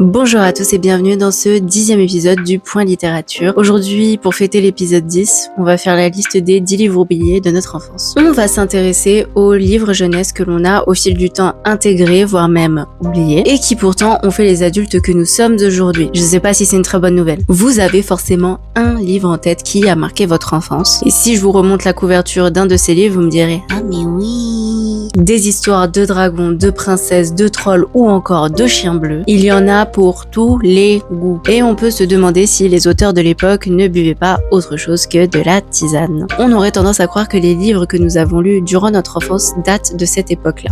Bonjour à tous et bienvenue dans ce 10e épisode du Point Littérature. Aujourd'hui, pour fêter l'épisode 10, on va faire la liste des 10 livres oubliés de notre enfance. On va s'intéresser aux livres jeunesse que l'on a au fil du temps intégrés, voire même oubliés, et qui pourtant ont fait les adultes que nous sommes aujourd'hui. Je sais pas si c'est une très bonne nouvelle. Vous avez forcément un livre en tête qui a marqué votre enfance. Et si je vous remonte la couverture d'un de ces livres, vous me direz « Ah mais oui !» Des histoires de dragons, de princesses, de trolls ou encore de chiens bleus. Il y en a pour tous les goûts. Et on peut se demander si les auteurs de l'époque ne buvaient pas autre chose que de la tisane. On aurait tendance à croire que les livres que nous avons lus durant notre enfance datent de cette époque-là.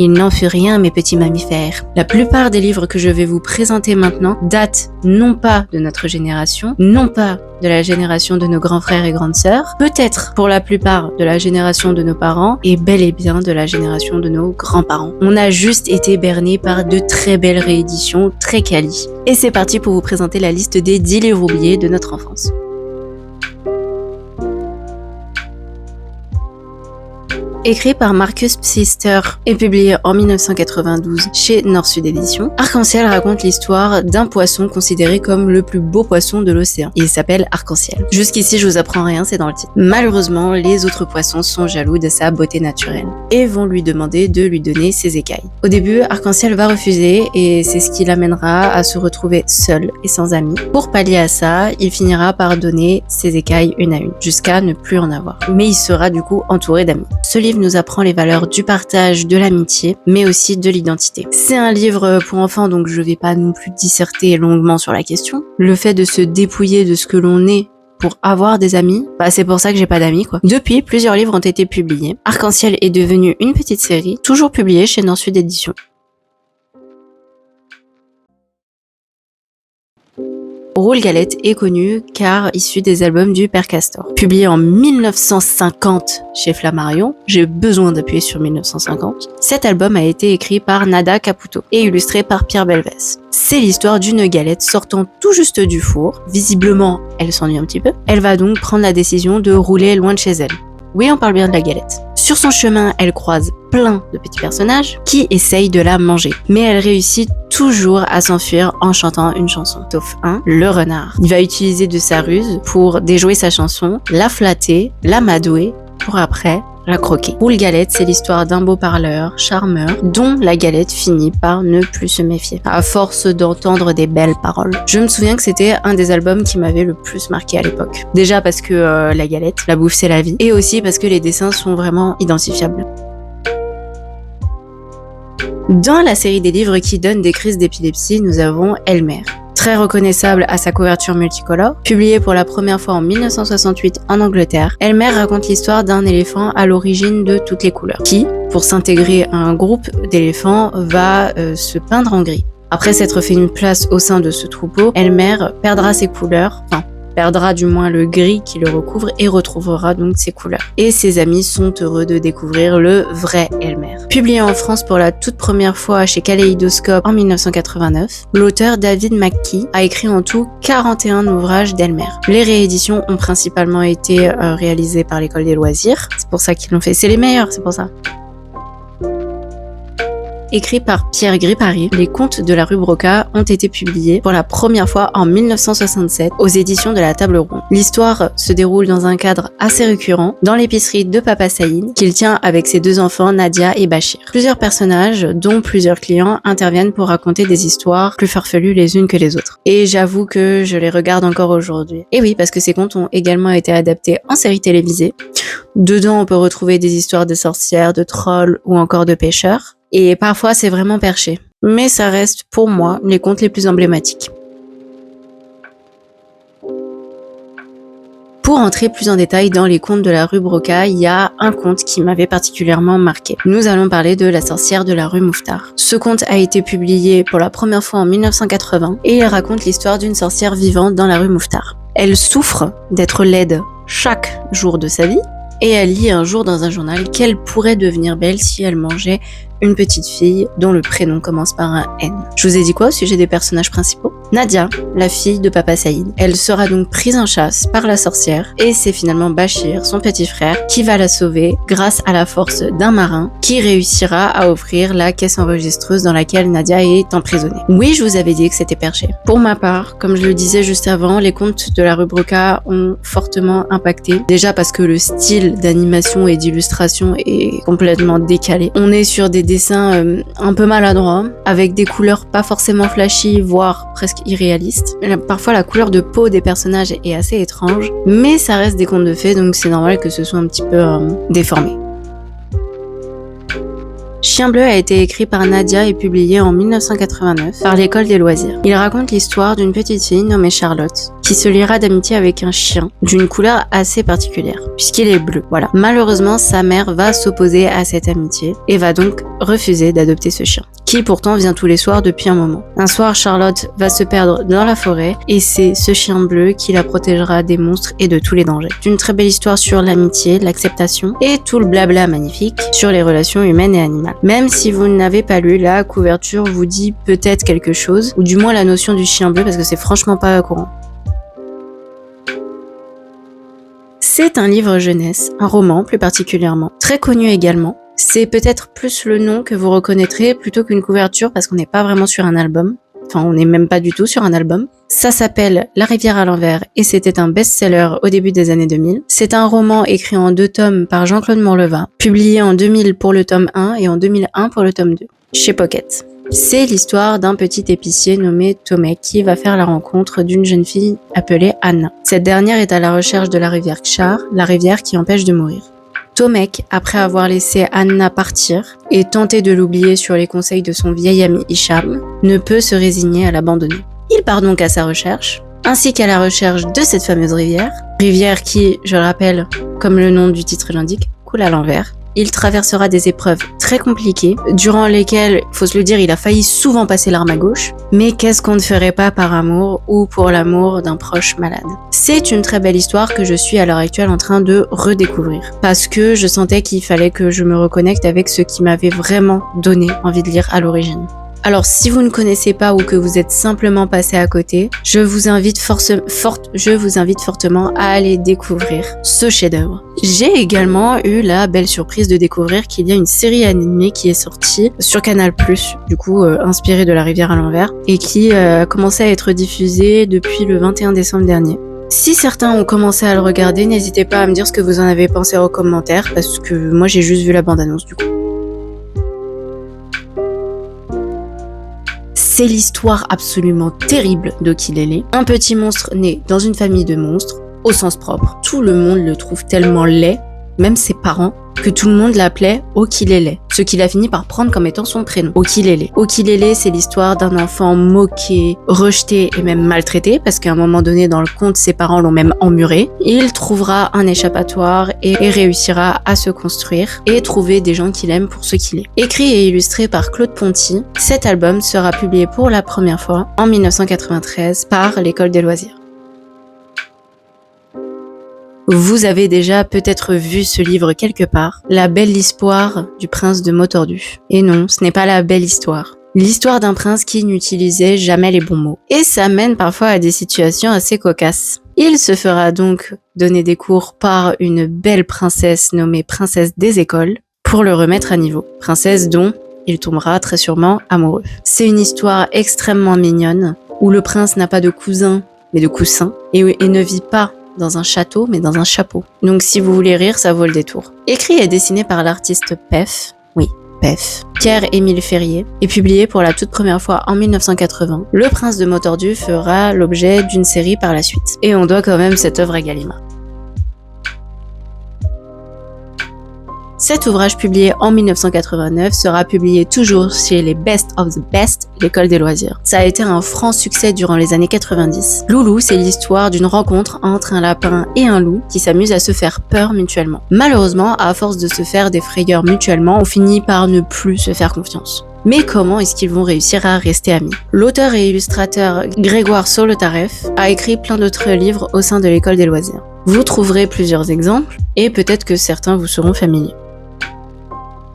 Il n'en fut rien, mes petits mammifères. La plupart des livres que je vais vous présenter maintenant datent non pas de notre génération, non pas de la génération de nos grands frères et grandes sœurs, peut-être pour la plupart de la génération de nos parents et bel et bien de la génération de nos grands-parents. On a juste été berné par de très belles rééditions, très quali. Et c'est parti pour vous présenter la liste des 10 livres oubliés de notre enfance. Écrit par Marcus Pfister et publié en 1992 chez Nord-Sud Éditions, Arc-en-Ciel raconte l'histoire d'un poisson considéré comme le plus beau poisson de l'océan. Il s'appelle Arc-en-Ciel. Jusqu'ici, je vous apprends rien, c'est dans le titre. Malheureusement, les autres poissons sont jaloux de sa beauté naturelle et vont lui demander de lui donner ses écailles. Au début, Arc-en-Ciel va refuser et c'est ce qui l'amènera à se retrouver seul et sans amis. Pour pallier à ça, il finira par donner ses écailles une à une, jusqu'à ne plus en avoir. Mais il sera du coup entouré d'amis. Ce livre nous apprend les valeurs du partage, de l'amitié, mais aussi de l'identité. C'est un livre pour enfants, donc je vais pas non plus disserter longuement sur la question. Le fait de se dépouiller de ce que l'on est pour avoir des amis, c'est pour ça que j'ai pas d'amis quoi. Depuis, plusieurs livres ont été publiés. Arc-en-Ciel est devenu une petite série, toujours publiée chez Nord-Sud Éditions. Roule Galette est connu car issu des albums du Père Castor. Publié en 1950 chez Flammarion, j'ai besoin d'appuyer sur 1950, cet album a été écrit par Nada Caputo et illustré par Pierre Belvès. C'est l'histoire d'une galette sortant tout juste du four. Visiblement, elle s'ennuie un petit peu. Elle va donc prendre la décision de rouler loin de chez elle. Oui, on parle bien de la galette. Sur son chemin, elle croise plein de petits personnages qui essayent de la manger. Mais elle réussit toujours à s'enfuir en chantant une chanson. Sauf un, le renard. Il va utiliser de sa ruse pour déjouer sa chanson, la flatter, l'amadouer, pour après la croquer. Roule Galette, c'est l'histoire d'un beau parleur, charmeur, dont la galette finit par ne plus se méfier, à force d'entendre des belles paroles. Je me souviens que c'était un des albums qui m'avait le plus marqué à l'époque. Déjà parce que la galette, la bouffe c'est la vie, et aussi parce que les dessins sont vraiment identifiables. Dans la série des livres qui donnent des crises d'épilepsie, nous avons Elmer. Très reconnaissable à sa couverture multicolore, publiée pour la première fois en 1968 en Angleterre, Elmer raconte l'histoire d'un éléphant à l'origine de toutes les couleurs, qui, pour s'intégrer à un groupe d'éléphants, va se peindre en gris. Après s'être fait une place au sein de ce troupeau, Elmer perdra ses couleurs, perdra du moins le gris qui le recouvre et retrouvera donc ses couleurs. Et ses amis sont heureux de découvrir le vrai Elmer. Publié en France pour la toute première fois chez Kaléidoscope en 1989, l'auteur David McKee a écrit en tout 41 ouvrages d'Elmer. Les rééditions ont principalement été réalisées par l'École des loisirs, c'est pour ça qu'ils l'ont fait. C'est les meilleurs, c'est pour ça. Écrit par Pierre Gripari, les contes de la rue Broca ont été publiés pour la première fois en 1967 aux éditions de la Table Ronde. L'histoire se déroule dans un cadre assez récurrent, dans l'épicerie de Papa Saïd, qu'il tient avec ses deux enfants Nadia et Bachir. Plusieurs personnages, dont plusieurs clients, interviennent pour raconter des histoires plus farfelues les unes que les autres. Et j'avoue que je les regarde encore aujourd'hui. Et oui, parce que ces contes ont également été adaptés en série télévisée. Dedans, on peut retrouver des histoires de sorcières, de trolls ou encore de pêcheurs. Et parfois, c'est vraiment perché. Mais ça reste, pour moi, les contes les plus emblématiques. Pour entrer plus en détail dans les contes de la rue Broca, il y a un conte qui m'avait particulièrement marqué. Nous allons parler de La sorcière de la rue Mouffetard. Ce conte a été publié pour la première fois en 1980 et il raconte l'histoire d'une sorcière vivante dans la rue Mouffetard. Elle souffre d'être laide chaque jour de sa vie et elle lit un jour dans un journal qu'elle pourrait devenir belle si elle mangeait une petite fille dont le prénom commence par un N. Je vous ai dit quoi au sujet des personnages principaux ? Nadia, la fille de Papa Saïd. Elle sera donc prise en chasse par la sorcière et c'est finalement Bachir, son petit frère, qui va la sauver grâce à la force d'un marin qui réussira à ouvrir la caisse enregistreuse dans laquelle Nadia est emprisonnée. Oui, je vous avais dit que c'était perché. Pour ma part, comme je le disais juste avant, les contes de la rue Broca ont fortement impacté. Déjà parce que le style d'animation et d'illustration est complètement décalé. On est sur des dessins un peu maladroits, avec des couleurs pas forcément flashy, voire presque irréalistes. Parfois la couleur de peau des personnages est assez étrange, mais ça reste des contes de fées, donc c'est normal que ce soit un petit peu déformé. Chien bleu a été écrit par Nadia et publié en 1989 par l'École des loisirs. Il raconte l'histoire d'une petite fille nommée Charlotte qui se liera d'amitié avec un chien d'une couleur assez particulière puisqu'il est bleu. Voilà. Malheureusement, sa mère va s'opposer à cette amitié et va donc refuser d'adopter ce chien, qui pourtant vient tous les soirs depuis un moment. Un soir, Charlotte va se perdre dans la forêt et c'est ce chien bleu qui la protégera des monstres et de tous les dangers. C'est une très belle histoire sur l'amitié, l'acceptation et tout le blabla magnifique sur les relations humaines et animales. Même si vous n'avez pas lu, la couverture vous dit peut-être quelque chose, ou du moins la notion du chien bleu parce que c'est franchement pas courant. C'est un livre jeunesse, un roman plus particulièrement, très connu également. C'est peut-être plus le nom que vous reconnaîtrez plutôt qu'une couverture parce qu'on n'est pas vraiment sur un album. Enfin, on n'est même pas du tout sur un album. Ça s'appelle La rivière à l'envers et c'était un best-seller au début des années 2000. C'est un roman écrit en 2 tomes par Jean-Claude Morleva, publié en 2000 pour le tome 1 et en 2001 pour le tome 2, chez Pocket. C'est l'histoire d'un petit épicier nommé Tomek qui va faire la rencontre d'une jeune fille appelée Anna. Cette dernière est à la recherche de la rivière Kshar, la rivière qui empêche de mourir. Tomek, après avoir laissé Anna partir et tenter de l'oublier sur les conseils de son vieil ami Hicham, ne peut se résigner à l'abandonner. Il part donc à sa recherche, ainsi qu'à la recherche de cette fameuse rivière qui, je le rappelle, comme le nom du titre l'indique, coule à l'envers. Il traversera des épreuves très compliquées, durant lesquelles, faut se le dire, il a failli souvent passer l'arme à gauche. Mais qu'est-ce qu'on ne ferait pas par amour ou pour l'amour d'un proche malade? C'est une très belle histoire que je suis à l'heure actuelle en train de redécouvrir. Parce que je sentais qu'il fallait que je me reconnecte avec ce qui m'avait vraiment donné envie de lire à l'origine. Alors si vous ne connaissez pas ou que vous êtes simplement passé à côté, je vous invite fortement à aller découvrir ce chef-d'œuvre. J'ai également eu la belle surprise de découvrir qu'il y a une série animée qui est sortie sur Canal+, du coup inspirée de La rivière à l'envers, et qui a commencé à être diffusée depuis le 21 décembre dernier. Si certains ont commencé à le regarder, n'hésitez pas à me dire ce que vous en avez pensé en commentaire, parce que moi j'ai juste vu la bande-annonce du coup. C'est l'histoire absolument terrible d'Okilele, un petit monstre né dans une famille de monstres, au sens propre. Tout le monde le trouve tellement laid, même ses parents, que tout le monde l'appelait Okilele, ce qu'il a fini par prendre comme étant son prénom, Okilele. Okilele, c'est l'histoire d'un enfant moqué, rejeté et même maltraité, parce qu'à un moment donné dans le conte, ses parents l'ont même emmuré. Il trouvera un échappatoire et réussira à se construire et trouver des gens qu'il aime pour ce qu'il est. Écrit et illustré par Claude Ponty, cet album sera publié pour la première fois en 1993 par l'École des loisirs. Vous avez déjà peut-être vu ce livre quelque part, La belle histoire du prince de Motordu. Et non, ce n'est pas la belle histoire. L'histoire d'un prince qui n'utilisait jamais les bons mots. Et ça mène parfois à des situations assez cocasses. Il se fera donc donner des cours par une belle princesse nommée princesse des écoles pour le remettre à niveau. Princesse dont il tombera très sûrement amoureux. C'est une histoire extrêmement mignonne où le prince n'a pas de cousin mais de coussin et ne vit pas dans un château, mais dans un chapeau. Donc si vous voulez rire, ça vaut le détour. Écrit et dessiné par l'artiste Pef, Pierre-Émile Ferrier, et publié pour la toute première fois en 1980. Le Prince de Motordu fera l'objet d'une série par la suite. Et on doit quand même cette œuvre à Gallimard. Cet ouvrage publié en 1989 sera publié toujours chez les Best of the Best, l'École des loisirs. Ça a été un franc succès durant les années 90. Loulou, c'est l'histoire d'une rencontre entre un lapin et un loup qui s'amusent à se faire peur mutuellement. Malheureusement, à force de se faire des frayeurs mutuellement, on finit par ne plus se faire confiance. Mais comment est-ce qu'ils vont réussir à rester amis? L'auteur et illustrateur Grégoire Solotareff a écrit plein d'autres livres au sein de l'École des loisirs. Vous trouverez plusieurs exemples et peut-être que certains vous seront familiers.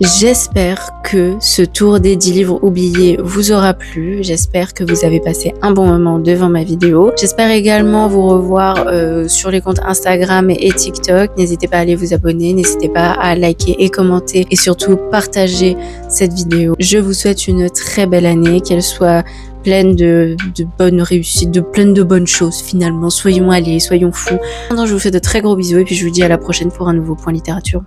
J'espère que ce tour des 10 livres oubliés vous aura plu. J'espère que vous avez passé un bon moment devant ma vidéo. J'espère également vous revoir sur les comptes Instagram et TikTok. N'hésitez pas à aller vous abonner, n'hésitez pas à liker et commenter et surtout partager cette vidéo. Je vous souhaite une très belle année, qu'elle soit pleine de bonnes réussites, pleine de bonnes choses finalement. Soyons allés, soyons fous. Je vous fais de très gros bisous et puis je vous dis à la prochaine pour un nouveau point littérature.